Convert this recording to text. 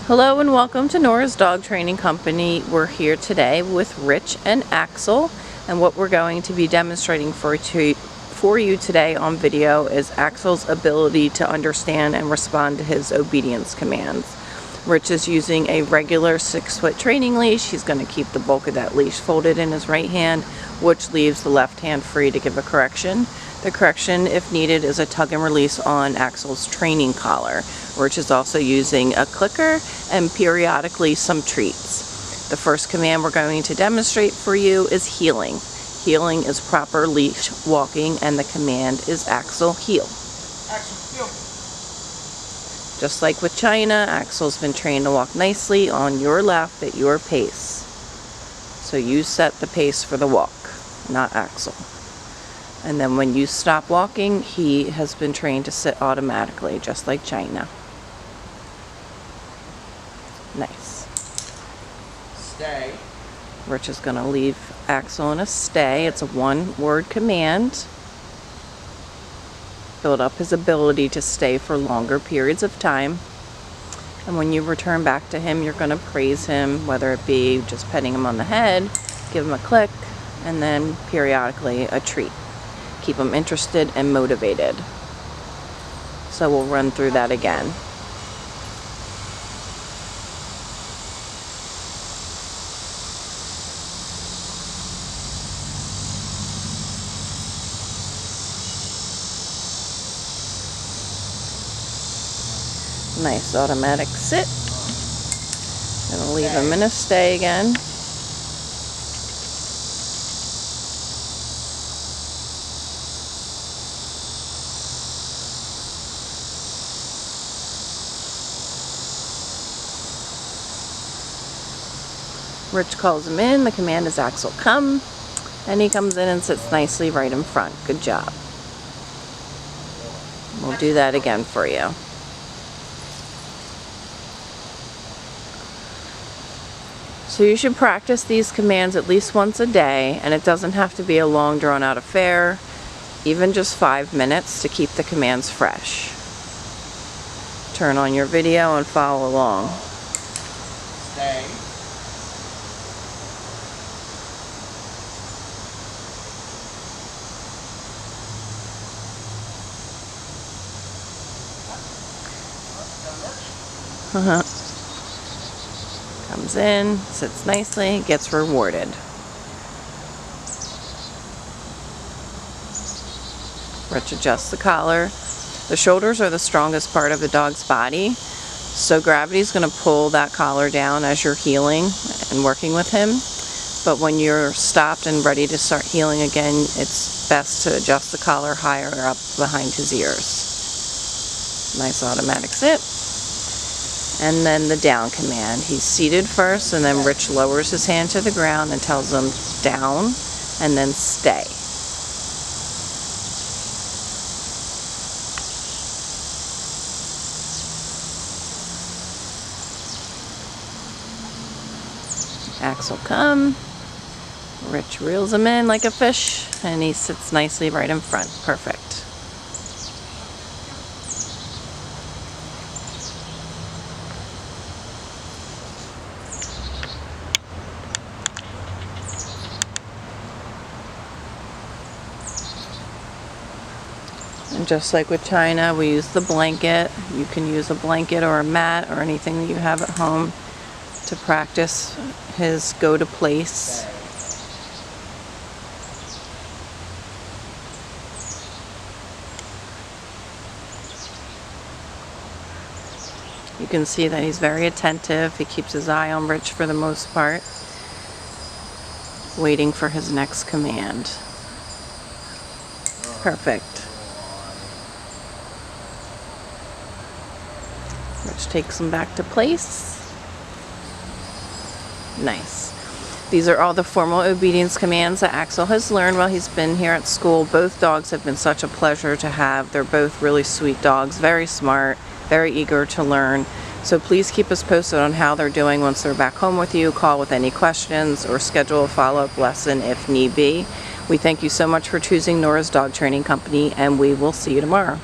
Hello and welcome to Nora's Dog Training Company. We're here today with Rich and Axel, and what we're going to be demonstrating for you today on video is Axel's ability to understand and respond to his obedience commands. Rich is using a regular 6-foot training leash. He's going to keep the bulk of that leash folded in his right hand, which leaves the left hand free to give a correction. The correction, if needed, is a tug and release on Axel's training collar. Rich is also using a clicker and periodically some treats. The first command we're going to demonstrate for you is heeling. Heeling is proper leash walking, and the command is Axel, heel. Axel, heel. Just like with China, Axel's been trained to walk nicely on your lap at your pace. So you set the pace for the walk, not Axel. And then when you stop walking, he has been trained to sit automatically, just like China. Nice. Stay. Rich is going to leave Axel in a stay. It's a one-word command. Build up his ability to stay for longer periods of time. And when you return back to him, you're going to praise him, whether it be just petting him on the head, give him a click, and then periodically a treat. Keep him interested and motivated. So we'll run through that again. Nice automatic sit. Gonna leave him in a stay again. Rich calls him in. The command is Axel, come. And he comes in and sits nicely right in front. Good job. We'll do that again for you. So you should practice these commands at least once a day, and it doesn't have to be a long drawn-out affair, even just 5 minutes to keep the commands fresh. Turn on your video and follow along. Stay. Comes in, sits nicely, gets rewarded. Rich adjusts the collar. The shoulders are the strongest part of the dog's body, so gravity is going to pull that collar down as you're heeling and working with him. But when you're stopped and ready to start heeling again, it's best to adjust the collar higher up behind his ears. Nice automatic sit. And then the down command. He's seated first, and then Rich lowers his hand to the ground and tells him down, and then stay. Axel, come. Rich reels him in like a fish, and he sits nicely right in front. Perfect. And just like with China, we use the blanket. You can use a blanket or a mat or anything that you have at home to practice his go to place. You can see that he's very attentive. He keeps his eye on Rich for the most part, waiting for his next command. Perfect. Rich takes him back to place. Nice. These are all the formal obedience commands that Axel has learned while he's been here at school. Both dogs have been such a pleasure to have. They're both really sweet dogs, very smart, very eager to learn. So please keep us posted on how they're doing once they're back home with you. Call with any questions or schedule a follow-up lesson if need be. We thank you so much for choosing Nora's Dog Training Company, and we will see you tomorrow.